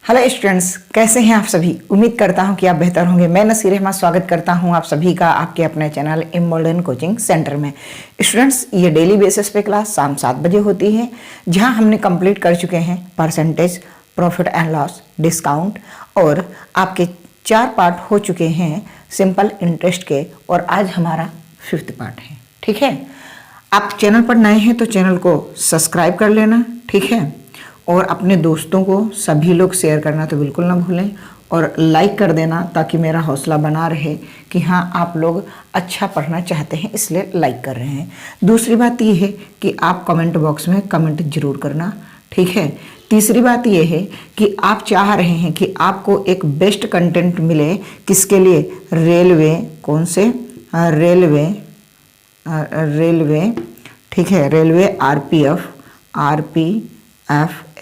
Hello students, कैसे हैं आप सभी। उम्मीद करता हूं कि आप बेहतर होंगे। मैं नसीर अहमद स्वागत करता हूं आप सभी का आपके अपने चैनल इमोल्डन कोचिंग सेंटर में। स्टूडेंट्स, ये डेली बेसिस पे क्लास शाम 7 बजे होती है, जहां हमने कंप्लीट कर चुके हैं percentage, profit and loss, discount और आपके 4 पार्ट हो चुके हैं सिंपल इंटरेस्ट के, और आज हमारा 5th पार्ट है। ठीक है, आप चैनल पर नए हैं तो चैनल को सब्सक्राइब कर लेना, ठीक है, और अपने दोस्तों को सभी लोग शेयर करना तो बिल्कुल ना भूलें, और लाइक कर देना ताकि मेरा हौसला बना रहे कि हाँ आप लोग अच्छा पढ़ना चाहते हैं, इसलिए लाइक कर रहे हैं। दूसरी बात ये है कि आप कमेंट बॉक्स में कमेंट जरूर करना, ठीक है। तीसरी बात ये है कि आप चाह रहे हैं कि आपको एक बेस्ट कंटेंट मिले, किसके लिए? रेलवे, कौन से? रेलवे, ठीक है, रेलवे आरपीएफ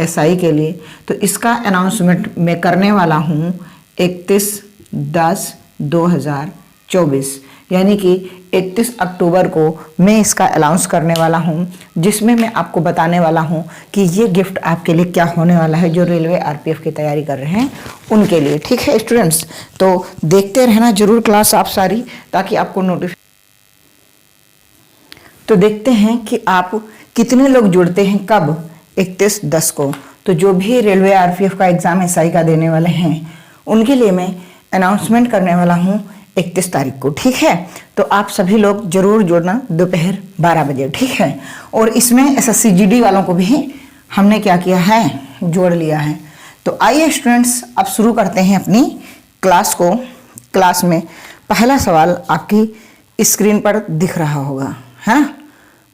एसआई के लिए। तो इसका अनाउंसमेंट मैं करने वाला हूँ 31/10/2024, यानी कि 31 अक्टूबर को मैं इसका अनाउंस करने वाला हूँ, जिसमें मैं आपको बताने वाला हूँ कि ये गिफ्ट आपके लिए क्या होने वाला है, जो रेलवे आरपीएफ की तैयारी कर रहे हैं उनके लिए। ठीक है स्टूडेंट्स, तो देखते रहना जरूर क्लास आप सारी, ताकि आपको नोटिफिकेशन। तो देखते हैं कि आप कितने लोग जुड़ते हैं, कब? 31/10 को। तो जो भी रेलवे आरपीएफ का एग्ज़ाम एसआई का देने वाले हैं, उनके लिए मैं अनाउंसमेंट करने वाला हूँ 31 तारीख को। ठीक है, तो आप सभी लोग जरूर जुड़ना दोपहर 12 बजे, ठीक है। और इसमें एसएससी जीडी वालों को भी हमने क्या किया है, जोड़ लिया है। तो आइए स्टूडेंट्स, अब शुरू करते हैं अपनी क्लास को। क्लास में पहला सवाल आपकी स्क्रीन पर दिख रहा होगा, है ना।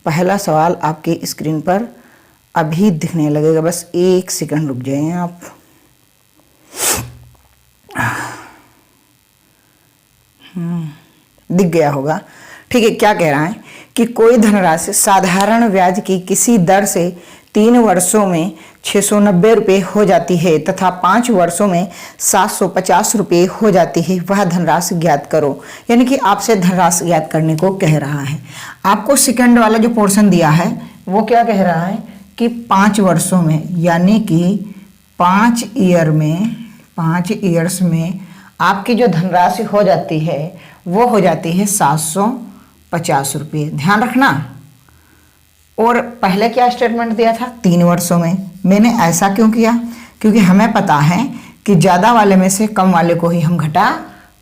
पहला सवाल आपकी स्क्रीन पर अभी दिखने लगेगा, बस 1 सेकंड रुक जाइए आप। दिख गया होगा, ठीक है। क्या कह रहा है कि कोई धनराशि साधारण ब्याज की किसी दर से 3 वर्षों में 690 रुपये हो जाती है तथा 5 वर्षों में 750 रुपये हो जाती है, वह धनराशि ज्ञात करो। यानी कि आपसे धनराशि ज्ञात करने को कह रहा है। आपको सेकंड वाला जो पोर्शन दिया है वो क्या कह रहा है कि 5 वर्षों में, यानी कि 5 ईयर्स में आपकी जो धनराशि हो जाती है वो हो जाती है 750 रुपये। ध्यान रखना। और पहले क्या स्टेटमेंट दिया था? 3 वर्षों में। मैंने ऐसा क्यों किया? क्योंकि हमें पता है कि ज़्यादा वाले में से कम वाले को ही हम घटा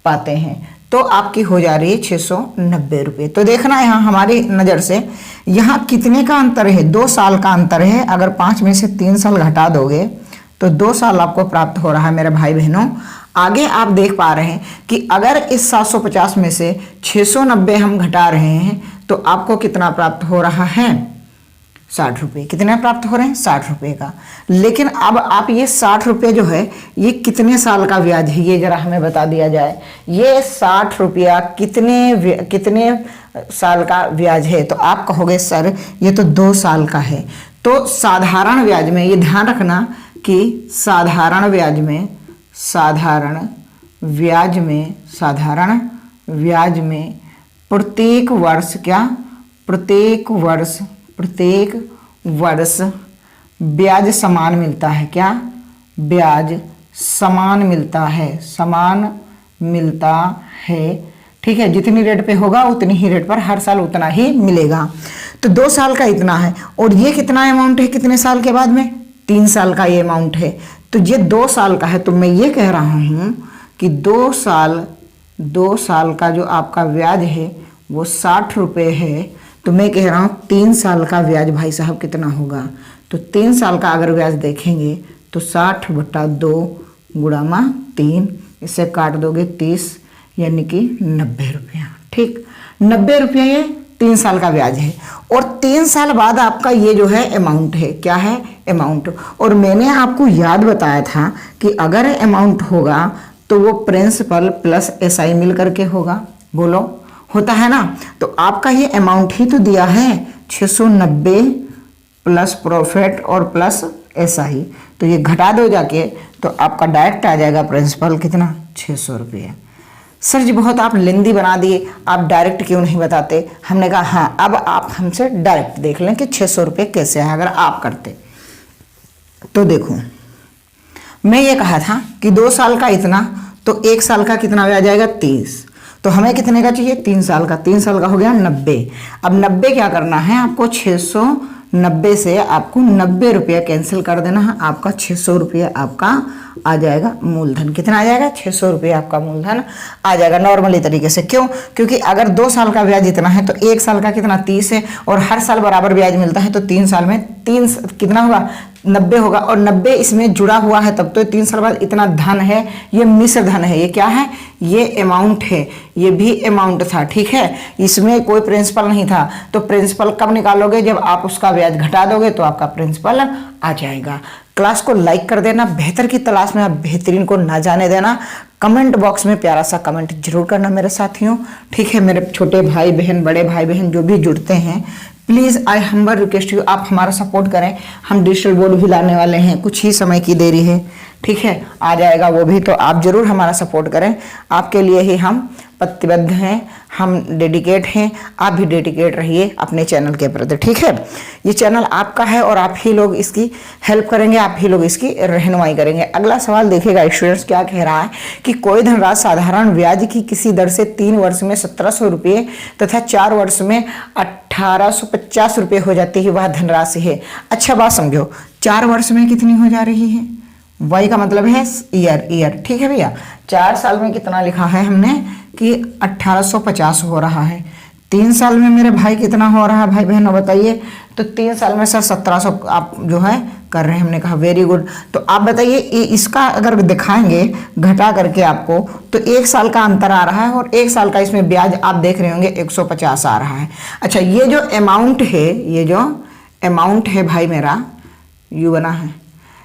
पाते हैं। तो आपकी हो जा रही है 690 रुपये। तो देखना यहाँ हमारी नज़र से यहाँ कितने का अंतर है? 2 साल का अंतर है। अगर 5 में से 3 साल घटा दोगे तो 2 साल आपको प्राप्त हो रहा है मेरे भाई बहनों। आगे आप देख पा रहे हैं कि अगर इस 750 में से 690 हम घटा रहे हैं तो आपको कितना प्राप्त हो रहा है? 60 रुपये। कितना प्राप्त हो रहे हैं? 60 रुपये का। लेकिन अब आप ये 60 रुपये जो है ये कितने साल का ब्याज है, ये जरा हमें बता दिया जाए। ये 60 रुपया कितने साल का ब्याज है? तो आप कहोगे सर ये तो 2 साल का है। तो साधारण ब्याज में, ये ध्यान रखना कि साधारण ब्याज में प्रत्येक वर्ष ब्याज समान मिलता है। क्या? ब्याज समान मिलता है, ठीक है। जितनी रेट पे होगा उतनी ही रेट पर हर साल उतना ही मिलेगा। तो 2 साल का इतना है, और ये कितना अमाउंट है कितने साल के बाद में? 3 साल का ये अमाउंट है। तो ये 2 साल का है। तो मैं ये कह रहा हूँ कि 2 साल का जो आपका ब्याज है वो 60 रुपये है। तो मैं कह रहा हूँ 3 साल का ब्याज भाई साहब कितना होगा? तो 3 साल का अगर ब्याज देखेंगे तो 60/2 गुणा 3, इससे काट दोगे 30, यानी कि 90 रुपया। ठीक, 90 रुपया ये 3 साल का ब्याज है। और 3 साल बाद आपका ये जो है अमाउंट है। क्या है? अमाउंट। और मैंने आपको याद बताया था कि अगर अमाउंट होगा तो वो प्रिंसिपल प्लस एसआई मिल करके होगा। बोलो, होता है ना। तो आपका ये अमाउंट ही तो दिया है 690 प्लस प्रॉफिट और प्लस एसआई। तो ये घटा दो जाके तो आपका डायरेक्ट आ जाएगा प्रिंसिपल कितना? 600 रुपये। सर जी बहुत आप लेंदी बना दिए, आप डायरेक्ट क्यों नहीं बताते? हमने कहा हाँ, अब आप हमसे डायरेक्ट देख लें कि 600 रुपये कैसे है अगर आप करते। तो देखो मैं ये कहा था कि 2 साल का इतना, तो 1 साल का कितना आ जाएगा 30, तो हमें कितने का चाहिए 3 साल का, 3 साल का हो गया 90। अब 90 क्या करना है आपको, 690 से आपको 90 रुपया कैंसिल कर देना है, आपका 600 रुपया आपका आ जाएगा मूलधन। कितना आ जाएगा 600 रुपया आपका मूलधन आ जाएगा नॉर्मली तरीके से। क्यों? क्योंकि अगर 2 साल का ब्याज इतना है तो 1 साल का कितना 30 है, और हर साल बराबर ब्याज मिलता है, तो 3 साल में 3 कितना होगा 90 होगा, और 90 इसमें जुड़ा हुआ है, तब तो 3 साल बाद इतना धन है, ये मिश्र धन है। ये क्या है? ये अमाउंट है, ये भी अमाउंट था, ठीक है, इसमें कोई प्रिंसिपल नहीं था। तो प्रिंसिपल कब निकालोगे? जब आप उसका ब्याज घटा दोगे तो आपका प्रिंसिपल आ जाएगा। क्लास को लाइक कर देना, बेहतर की तलाश में आप बेहतरीन को ना जाने देना। कमेंट बॉक्स में प्यारा सा कमेंट जरूर करना मेरे साथियों, ठीक है। मेरे छोटे भाई बहन, बड़े भाई बहन जो भी जुड़ते हैं, please I humble request you, आप हमारा सपोर्ट करें। हम डिजिटल बोर्ड भी लाने वाले हैं, कुछ ही समय की देरी है, ठीक है, आ जाएगा वो भी, तो आप जरूर हमारा सपोर्ट करें। आपके लिए ही हम प्रतिबद्ध हैं, हम डेडिकेट हैं, आप भी डेडिकेट रहिए अपने चैनल के प्रति, ठीक है। ये चैनल आपका है और आप ही लोग इसकी हेल्प करेंगे, आप ही लोग इसकी रहनुमाई करेंगे। अगला सवाल देखिएगा स्टूडेंट्स, क्या कह रहा है कि कोई धनराशि साधारण ब्याज की किसी दर से 3 वर्ष में 1700 रुपये तथा 4 वर्ष में 1850 रुपये हो जाती है, वह धनराशि है। अच्छा बात समझो, 4 वर्ष में कितनी हो जा रही है? वाई का मतलब है ईयर, ठीक है भैया। 4 साल में कितना लिखा है हमने कि 1850 हो रहा है। 3 साल में मेरे भाई कितना हो रहा है भाई बहनों बताइए? तो 3 साल में सर 1700 आप जो है कर रहे हैं, हमने कहा वेरी गुड। तो आप बताइए इसका अगर दिखाएंगे घटा करके आपको, तो 1 साल का अंतर आ रहा है, और 1 साल का इसमें ब्याज आप देख रहे होंगे 150 आ रहा है। अच्छा, ये जो अमाउंट है, ये जो अमाउंट है भाई मेरा, यू बना है,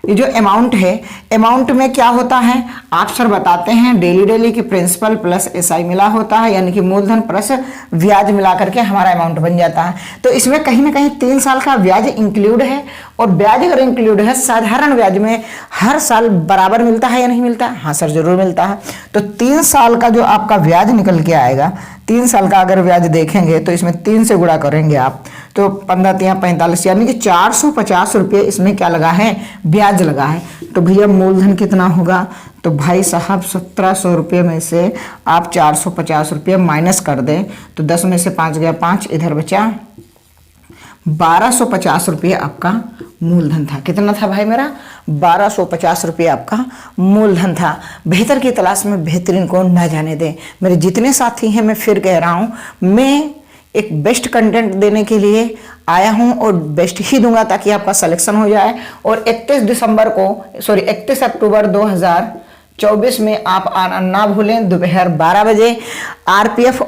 ये जो अमाउंट है, अमाउंट में क्या होता है आप सर बताते हैं, डेली की प्रिंसिपल प्लस एसआई मिला होता है, यानी कि मूलधन प्लस ब्याज मिला करके हमारा अमाउंट बन जाता है। तो इसमें कहीं ना कहीं 3 साल का ब्याज इंक्लूड है, और ब्याज अगर इंक्लूड है, साधारण ब्याज में हर साल बराबर मिलता है या नहीं मिलता? हाँ सर जरूर मिलता है। तो 3 साल का जो आपका ब्याज निकल के आएगा, 3 साल का अगर ब्याज देखेंगे तो इसमें 3 से गुणा करेंगे आप, तो 15×3=45, यानी कि 450 रुपये इसमें क्या लगा है? ब्याज लगा है। तो भैया मूलधन कितना होगा? तो भाई साहब 1700 रुपये में से आप 450 रुपये माइनस कर दें, तो 10 में से 5 गया 5, इधर बचा 1250 रुपये आपका मूलधन था। कितना था भाई मेरा? 1250 रुपये आपका मूलधन था। बेहतर की तलाश में बेहतरीन को ना जाने दें। मेरे जितने साथी हैं, मैं फिर कह रहा हूँ, मैं एक बेस्ट कंटेंट देने के लिए आया हूं, और बेस्ट ही दूंगा ताकि आपका सिलेक्शन हो जाए। और 31 अक्टूबर 2024 में आप आना ना भूलें, दोपहर 12 बजे। आरपीएफ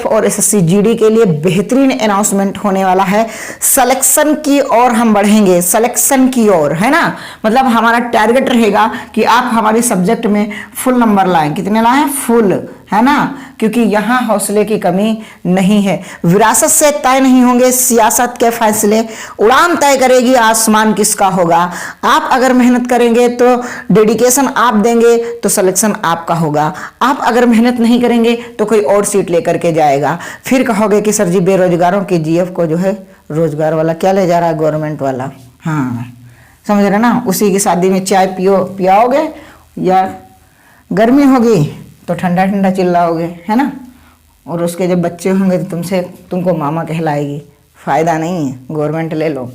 और एसएससी जीडी के लिए बेहतरीन अनाउंसमेंट होने वाला है। सिलेक्शन की ओर हम बढ़ेंगे, सिलेक्शन की ओर, है ना। मतलब हमारा टारगेट रहेगा कि आप हमारे सब्जेक्ट में फुल नंबर लाएं। कितने लाएं? फुल, है ना, क्योंकि यहाँ हौसले की कमी नहीं है। विरासत से तय नहीं होंगे सियासत के फैसले, उड़ान तय करेगी आसमान किसका होगा। आप अगर मेहनत करेंगे तो डेडिकेशन आप देंगे तो सिलेक्शन आपका होगा। आप अगर मेहनत नहीं करेंगे तो कोई और सीट लेकर के जाएगा। फिर कहोगे कि सर जी बेरोजगारों की जीएफ को जो है रोजगार वाला क्या ले जा रहा है? गवर्नमेंट वाला। हाँ समझ रहे ना, उसी की शादी में चाय पियाओगे, या गर्मी होगी तो ठंडा ठंडा चिल्लाओगे, है ना, और उसके जब बच्चे होंगे तो तुमको मामा कहलाएगी। फायदा नहीं है, गवर्नमेंट ले लो।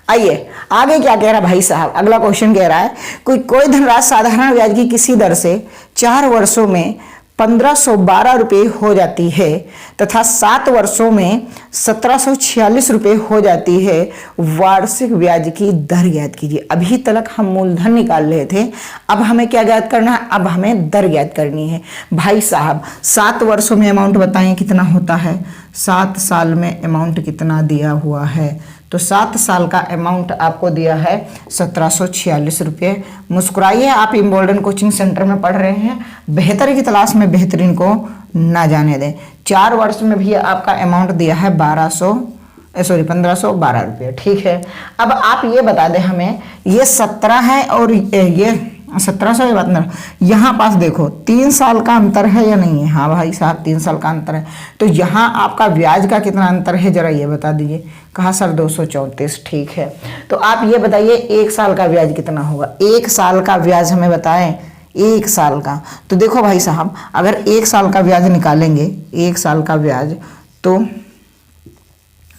आइए आगे क्या कह रहा है भाई साहब, अगला क्वेश्चन कह रहा है कोई धनराशि साधारण ब्याज की किसी दर से 4 वर्षों में 1512 रुपये हो जाती है तथा 7 वर्षों में 1746 रुपये हो जाती है। वार्षिक ब्याज की दर ज्ञात कीजिए। अभी तक हम मूलधन निकाल रहे थे, अब हमें क्या ज्ञात करना है? अब हमें दर ज्ञात करनी है। भाई साहब 7 वर्षों में अमाउंट बताएं कितना होता है? 7 साल में अमाउंट कितना दिया हुआ है? तो 7 साल का अमाउंट आपको दिया है 1746 रुपये। मुस्कुराइए, आप इम्बोल्डन कोचिंग सेंटर में पढ़ रहे हैं। बेहतर की तलाश में बेहतरीन को ना जाने दें। 4 वर्ष में भी आपका अमाउंट दिया है 1512 रुपये, ठीक है। अब आप ये बता दें हमें, ये 17 है और ये 1700 ये बात ना, यहाँ पास देखो 3 साल का अंतर है या नहीं है? हाँ भाई साहब 3 साल का अंतर है। तो यहाँ आपका ब्याज का कितना अंतर है जरा ये बता दीजिए। कहा सर 234। ठीक है, तो आप ये बताइए 1 साल का ब्याज कितना होगा? 1 साल का ब्याज हमें बताएं, 1 साल का। तो देखो भाई साहब, अगर 1 साल का ब्याज निकालेंगे, 1 साल का ब्याज तो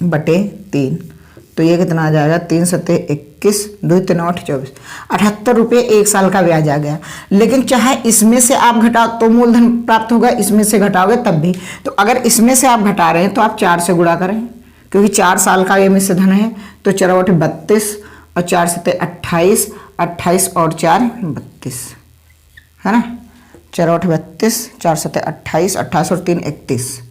बटे 3, तो ये कितना आ जाएगा? 3 सत्ते 21, 2 3 8 24, 78 रुपये 1 साल का ब्याज आ गया। लेकिन चाहे इसमें से आप घटाओ तो मूलधन प्राप्त होगा, इसमें से घटाओगे तब भी। तो अगर इसमें से आप घटा रहे हैं तो आप 4 से गुणा करें, क्योंकि 4 साल का ये मिश्र धन है। तो 4 8 32 और 4 सत्ते 28, 28 और 4 32, है ना? 4 8 32, 4 सत्ते 28, 28 और 3 31,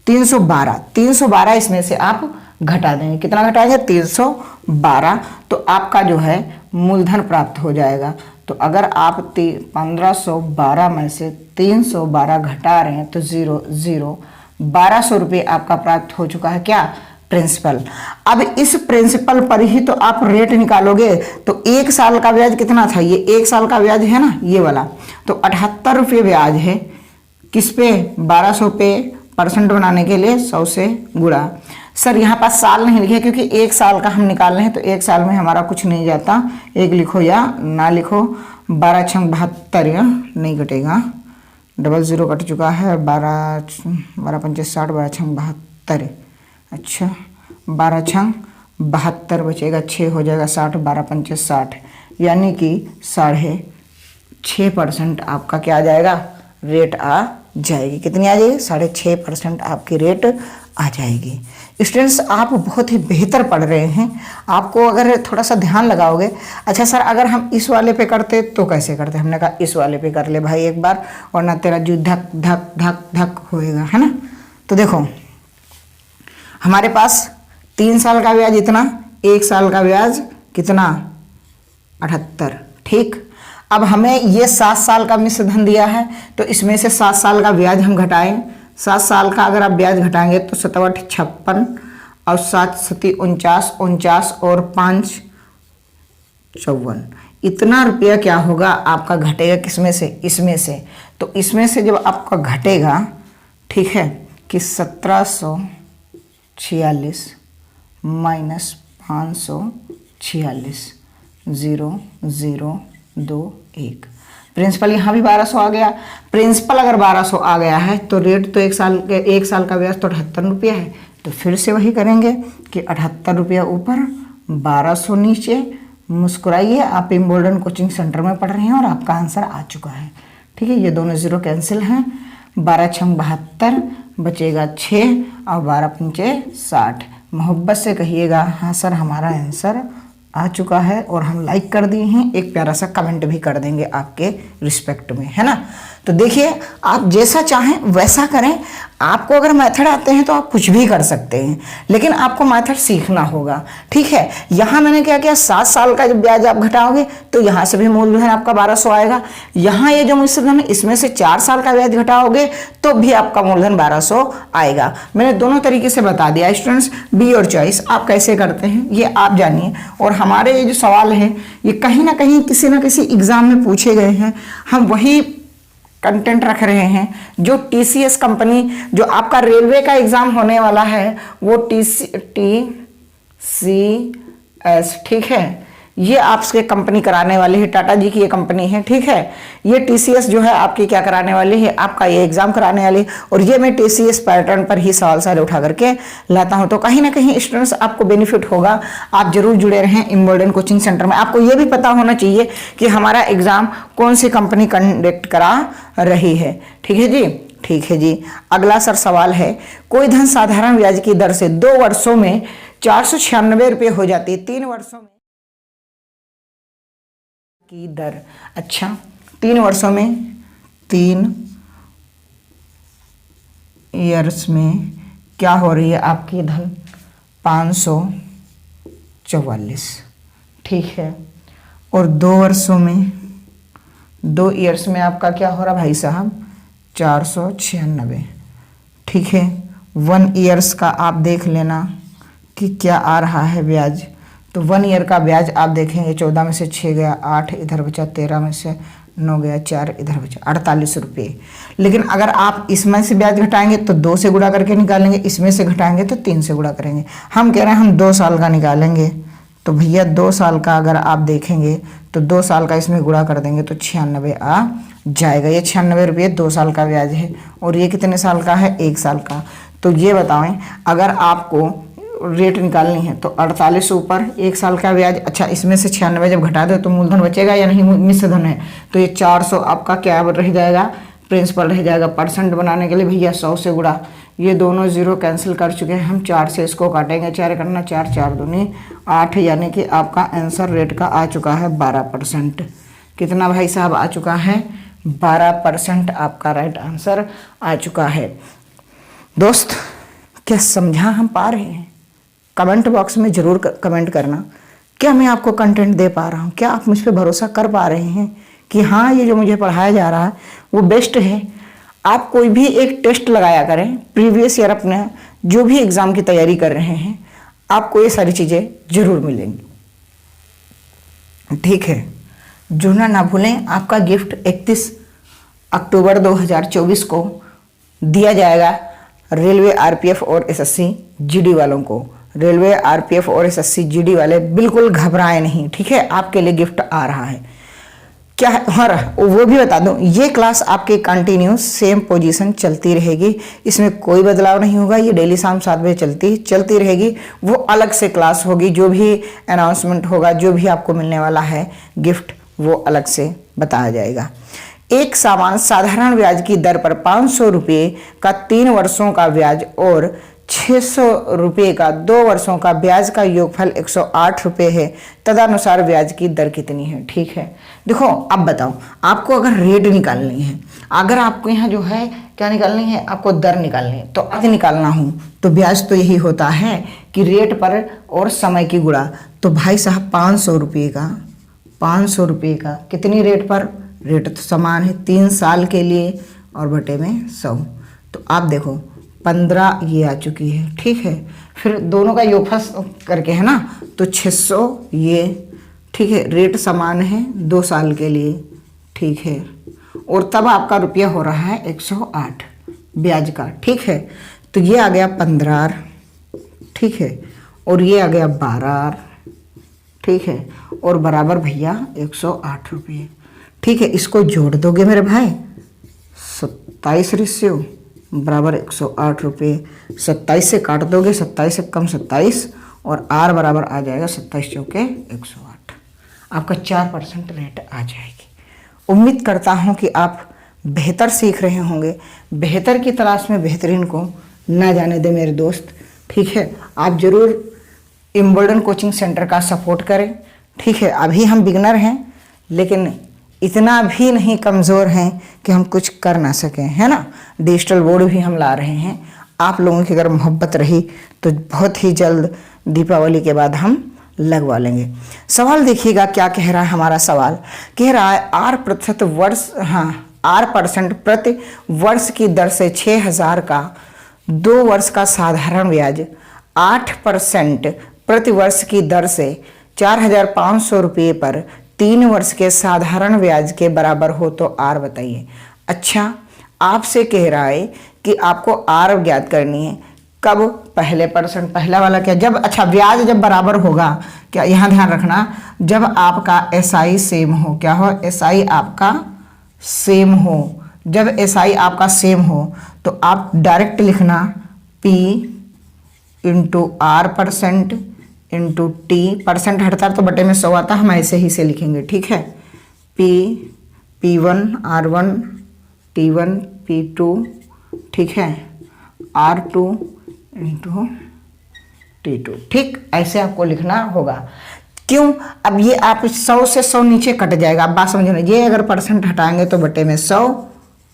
312। 312 इसमें से आप घटा देंगे। कितना घटाएंगे? 312। तो आपका जो है मूलधन प्राप्त हो जाएगा। तो अगर आप 1512 में से 312 घटा रहे हैं तो 0 0, 1200 रुपये आपका प्राप्त हो चुका है। क्या? प्रिंसिपल। अब इस प्रिंसिपल पर ही तो आप रेट निकालोगे। तो 1 साल का ब्याज कितना था? ये 1 साल का ब्याज है ना, ये वाला। तो 78 रुपये ब्याज है। किस पे? 1200 पे। परसेंट बनाने के लिए 100 से गुणा। सर यहाँ पास साल नहीं लिखे क्योंकि 1 साल का हम निकाल रहे हैं, तो 1 साल में हमारा कुछ नहीं जाता। 1 लिखो या ना लिखो। 12 छंग 72, या नहीं घटेगा, 00 कट चुका है। 12 पंचे 60, 12 छंग 72। अच्छा, 12 छंग 72 बचेगा, 6 हो जाएगा 60, 12 पंचे 60, यानी कि 6.5% आपका क्या आ जाएगा? रेट आ जाएगी। कितनी आ जाएगी? 6.5% आपकी रेट आ जाएगी। स्टूडेंट्स, आप बहुत ही बेहतर पढ़ रहे हैं। आपको अगर थोड़ा सा ध्यान लगाओगे। अच्छा सर, अगर हम इस वाले पे करते तो कैसे करते? हमने कहा इस वाले पे कर ले भाई एक बार, वरना तेरा जो धक धक धक धक होएगा, है ना? तो देखो हमारे पास 3 साल का ब्याज इतना, 1 साल का ब्याज कितना? 78। ठीक, अब हमें ये 7 साल का मिश्र धन दिया है, तो इसमें से 7 साल का ब्याज हम घटाएं। 7 साल का अगर आप ब्याज घटाएंगे तो 7 8 56 और 7 7 49, 49 और 5 54। इतना रुपया क्या होगा आपका? घटेगा किसमें से? इसमें से। तो इसमें से जब आपका घटेगा, ठीक है, कि 1746 माइनस 546, 0 0 2 1। प्रिंसिपल यहाँ भी 1200 आ गया। प्रिंसिपल अगर 1200 आ गया है तो रेट तो 1 साल का ब्याज तो 78 रुपया है। तो फिर से वही करेंगे कि 78 रुपया ऊपर, 1200 नीचे। मुस्कुराइए, आप इम्बोल्डन कोचिंग सेंटर में पढ़ रहे हैं और आपका आंसर आ चुका है। ठीक है, ये दोनों जीरो कैंसिल हैं। 12 छंग 72 बचेगा 6 और 12 पंचे 60। मोहब्बत से कहिएगा हाँ सर हमारा आंसर आ चुका है, और हम लाइक कर दिए हैं। एक प्यारा सा कमेंट भी कर देंगे आपके रिस्पेक्ट में, है ना? तो देखिए, आप जैसा चाहें वैसा करें। आपको अगर मेथड आते हैं तो आप कुछ भी कर सकते हैं, लेकिन आपको मेथड सीखना होगा। ठीक है, यहाँ मैंने क्या किया, 7 साल का जब ब्याज आप घटाओगे तो यहाँ से भी मूलधन आपका 1200 आएगा। यहाँ ये जो मिश्रधन है इसमें से 4 साल का ब्याज घटाओगे तो भी आपका मूलधन 1200 आएगा। मैंने दोनों तरीके से बता दिया। स्टूडेंट्स, बी योर चॉइस, आप कैसे करते हैं ये आप जानिए। और हमारे ये जो सवाल हैं ये कहीं ना कहीं किसी न किसी एग्जाम में पूछे गए हैं। हम वही कंटेंट रख रहे हैं जो टीसीएस कंपनी, जो आपका रेलवे का एग्जाम होने वाला है, वो टीसीएस, ठीक है, ये आपसे कंपनी कराने वाली है। टाटा जी की ये कंपनी है, ठीक है। ये टीसीएस जो है आपकी क्या कराने वाली है, आपका ये एग्जाम कराने वाली है। और ये मैं टीसीएस पैटर्न पर ही सवाल सारे उठा करके लाता हूं। तो कहीं ना कहीं स्टूडेंट्स आपको बेनिफिट होगा। आप जरूर जुड़े रहें इम्बोल्डन कोचिंग सेंटर में। आपको ये भी पता होना चाहिए कि हमारा एग्जाम कौन सी कंपनी कंडक्ट करा रही है। ठीक है जी, ठीक है जी। अगला सर सवाल है, कोई धन साधारण ब्याज की दर से 2 वर्षों में 496 रुपये हो जाती है, 3 वर्षों में की दर। अच्छा, 3 वर्षों में, 3 ईयर्स में क्या हो रही है आपकी धन? 544, ठीक है। और 2 वर्षों में, 2 ईयर्स में आपका क्या हो रहा भाई साहब? 496, ठीक है। 1 ईयर्स का आप देख लेना कि क्या आ रहा है ब्याज। तो 1 ईयर का ब्याज आप देखेंगे 14 में से 6 गया 8, इधर बचा 13 में से 9 गया 4, इधर बचा 48 रुपये। लेकिन अगर आप इसमें से ब्याज घटाएंगे तो 2 से गुणा करके निकालेंगे, इसमें से घटाएंगे तो 3 से गुणा करेंगे। हम कह रहे हैं हम 2 साल का निकालेंगे, तो भैया 2 साल का अगर आप देखेंगे तो 2 साल का इसमें गुणा कर देंगे तो 96 आ जाएगा। ये 96 रुपये 2 साल का ब्याज है। और ये कितने साल का है? 1 साल का। तो ये बताएं, अगर आपको रेट निकालनी है तो 48 ऊपर 1 साल का ब्याज। अच्छा, इसमें से 96 जब घटा दो तो मूलधन बचेगा या नहीं? मिश्र धन है, तो ये 400 आपका क्या रह जाएगा? प्रिंसिपल रह जाएगा। परसेंट बनाने के लिए भैया 100 से गुणा, ये दोनों जीरो कैंसिल कर चुके हैं हम, 4 से इसको काटेंगे, 4 करना 4, 4 दूनी 8, यानी कि आपका आंसर रेट का आ चुका है 12%। कितना भाई साहब आ चुका है? 12% आपका राइट आंसर आ चुका है। दोस्त, क्या समझा हम पा रहे हैं? कमेंट बॉक्स में ज़रूर कमेंट करना, क्या मैं आपको कंटेंट दे पा रहा हूँ? क्या आप मुझ पर भरोसा कर पा रहे हैं कि हाँ, ये जो मुझे पढ़ाया जा रहा है वो बेस्ट है? आप कोई भी एक टेस्ट लगाया करें, प्रीवियस ईयर अपने जो भी एग्ज़ाम की तैयारी कर रहे हैं, आपको ये सारी चीज़ें ज़रूर मिलेंगी। ठीक है, जुड़ना ना भूलें। आपका गिफ्ट 31 अक्टूबर 2024 को दिया जाएगा रेलवे, आरपीएफ और एसएससी जीडी वालों को। रेलवे, आरपीएफ और एसएससी जीडी वाले बिल्कुल घबराएं नहीं, ठीक है? आपके लिए गिफ्ट आ रहा है। क्या है? हाँ, वो भी बता दूं, ये क्लास आपकी कंटिन्यूस सेम पोजीशन चलती रहेगी, इसमें कोई बदलाव नहीं होगा। ये डेली शाम 7 बजे चलती रहेगी। वो अलग से क्लास होगी, जो भी अनाउंसमेंट होगा, जो भी आपको मिलने वाला है गिफ्ट, वो अलग से बताया जाएगा। एक सामान साधारण ब्याज की दर पर 500 रुपये का 3 वर्षों का ब्याज और 600 रुपये का 2 वर्षों का ब्याज का योगफल 108 रुपये है। तदनुसार ब्याज की दर कितनी है? ठीक है, देखो अब बताओ, आपको अगर रेट निकालनी है, अगर आपको यहाँ जो है क्या निकालनी है, आपको दर निकालनी है, तो आज निकालना हो तो ब्याज तो यही होता है कि रेट पर और समय की गुणा। तो भाई साहब 500 रुपये का कितनी रेट पर? रेट तो समान है 3 साल के लिए और बटे में 100। तो आप देखो 15 ये आ चुकी है, ठीक है। फिर दोनों का योगफल करके है ना, तो 600 ये, ठीक है। रेट समान है 2 साल के लिए, ठीक है। और तब आपका रुपया हो रहा है 108 ब्याज का, ठीक है। तो ये आ गया 15, ठीक है, और ये आ गया 12, ठीक है, और बराबर भैया 108 रुपये, ठीक है। इसको जोड़ दोगे मेरे भाई, 27 रेशियो बराबर 108 रुपये। 27 से काट दोगे, 27 से कम 27, और आर बराबर आ जाएगा 27 चौके 108। आपका 4% रेट आ जाएगी। उम्मीद करता हूँ कि आप बेहतर सीख रहे होंगे। बेहतर की तलाश में बेहतरीन को ना जाने दे मेरे दोस्त, ठीक है। आप ज़रूर इम्बोल्डन कोचिंग सेंटर का सपोर्ट करें, ठीक है। अभी हम बिगनर हैं, लेकिन इतना भी नहीं कमज़ोर हैं कि हम कुछ कर ना सकें, है ना। डिजिटल बोर्ड भी हम ला रहे हैं। आप लोगों की अगर मोहब्बत रही तो बहुत ही जल्द दीपावली के बाद हम लगवा लेंगे। सवाल देखिएगा क्या कह रहा है हमारा सवाल। कह रहा है R% प्रति वर्ष की दर से 6000 का 2 वर्ष का साधारण ब्याज 8% प्रति वर्ष की दर से 4500 रुपये पर 3 वर्ष के साधारण ब्याज के बराबर हो तो R बताइए। अच्छा, आपसे कह रहा है कि आपको R ज्ञात करनी है। कब? पहले परसेंट, पहला वाला क्या, जब, अच्छा, ब्याज जब बराबर होगा, क्या यहाँ ध्यान रखना, जब आपका SI सेम हो। क्या हो? SI आपका सेम हो। जब SI आपका सेम हो तो आप डायरेक्ट लिखना P into R% into T। Percent हटता तो बटे में 100 आता, हम ऐसे ही से लिखेंगे, ठीक है। P1 R1 T1 P2, ठीक है, R2 इंटू T2, ठीक, ऐसे आपको लिखना होगा। क्यों? अब ये आप 100 से 100 नीचे कट जाएगा। आप बात समझो ना, ये अगर परसेंट हटाएंगे तो बटे में 100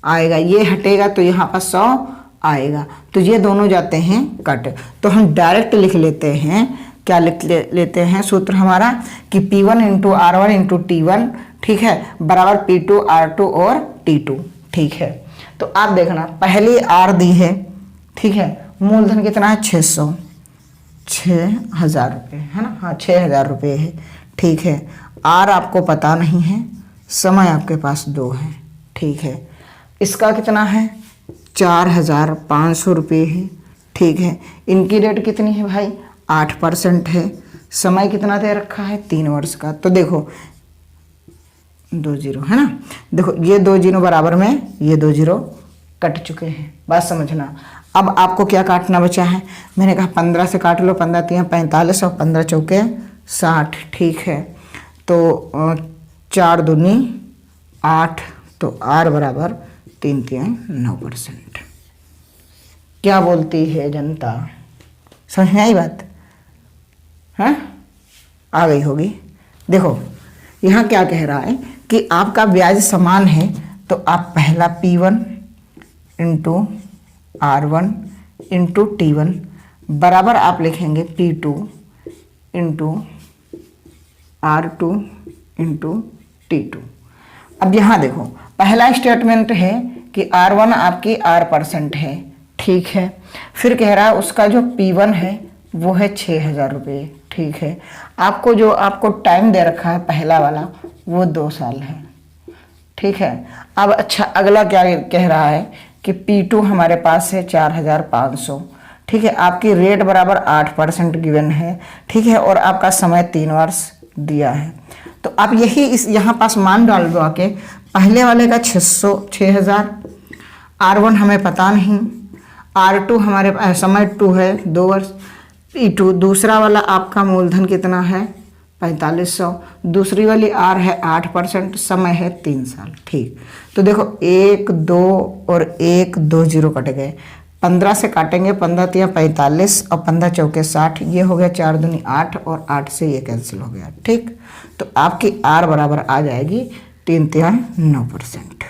आएगा, ये हटेगा तो यहाँ पर 100 आएगा, तो ये दोनों जाते हैं कट। तो हम डायरेक्ट लिख लेते हैं, क्या लिख लेते हैं सूत्र हमारा, कि P1 into R1 into T1, ठीक है, बराबर P2 R2 और T2, ठीक है। तो आप देखना, पहली R दी है, ठीक है, मूलधन कितना है 600, 6,000 रुपये है ना, हाँ 6,000 रुपये है। ठीक है, आर आपको पता नहीं है, समय आपके पास 2 है। ठीक है, इसका कितना है 4,500 रुपये है। ठीक है, इनकी रेट कितनी है भाई 8% है। समय कितना दे रखा है 3 वर्ष का। तो देखो 2 जीरो है ना, देखो ये 2 जीरो बराबर में ये 2 जीरो कट चुके हैं, बात समझना। अब आपको क्या काटना बचा है, मैंने कहा 15 से काट लो, 15 3 45 और 15 चौके 60। ठीक है, तो 4 दूनी 8, तो आर बराबर 3 3 9%। क्या बोलती है जनता, समझ में आई बात? हाँ आ गई होगी। देखो यहाँ क्या कह रहा है कि आपका ब्याज समान है, तो आप पहला P1 into R1 into T1 बराबर आप लिखेंगे P2 into R2 into T2। अब यहाँ देखो पहला स्टेटमेंट है कि R1 आपकी R% है। ठीक है, फिर कह रहा है उसका जो P1 है वो है 6,000 रुपये। ठीक है, आपको टाइम दे रखा है पहला वाला वो 2 साल है। ठीक है, अब अच्छा अगला क्या कह रहा है कि P2 हमारे पास है 4,500। ठीक है, आपकी रेट बराबर 8% गिवन है। ठीक है, और आपका समय 3 वर्ष दिया है। तो आप यही इस यहाँ पास मान डाल दो आके, पहले वाले का 6,000, R1 हमें पता नहीं, R2 हमारे समय 2 है 2 वर्ष, P2 दूसरा वाला आपका मूलधन कितना है 4500, दूसरी वाली R है 8%, समय है 3 साल। ठीक, तो देखो 1 2 और 1 2 जीरो कट गए, 15 से काटेंगे, 15 3 45 और 15 चौके 60, ये हो गया 4 दूनी 8 और 8 से ये कैंसिल हो गया। ठीक, तो आपकी R बराबर आ जाएगी 3 3 9%।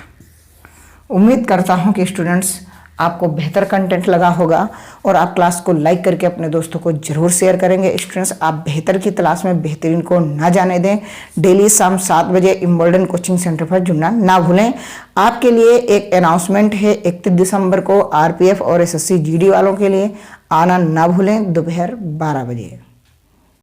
उम्मीद करता हूँ कि स्टूडेंट्स आपको बेहतर कंटेंट लगा होगा और आप क्लास को लाइक करके अपने दोस्तों को जरूर शेयर करेंगे। स्टूडेंट्स आप बेहतर की तलाश में बेहतरीन को ना जाने दें। डेली शाम 7 बजे इम्बोल्डन कोचिंग सेंटर पर जुड़ना ना भूलें। आपके लिए एक अनाउंसमेंट है, 31 दिसंबर को आरपीएफ और एसएससी जीडी वालों के लिए आना ना भूलें दोपहर 12 बजे।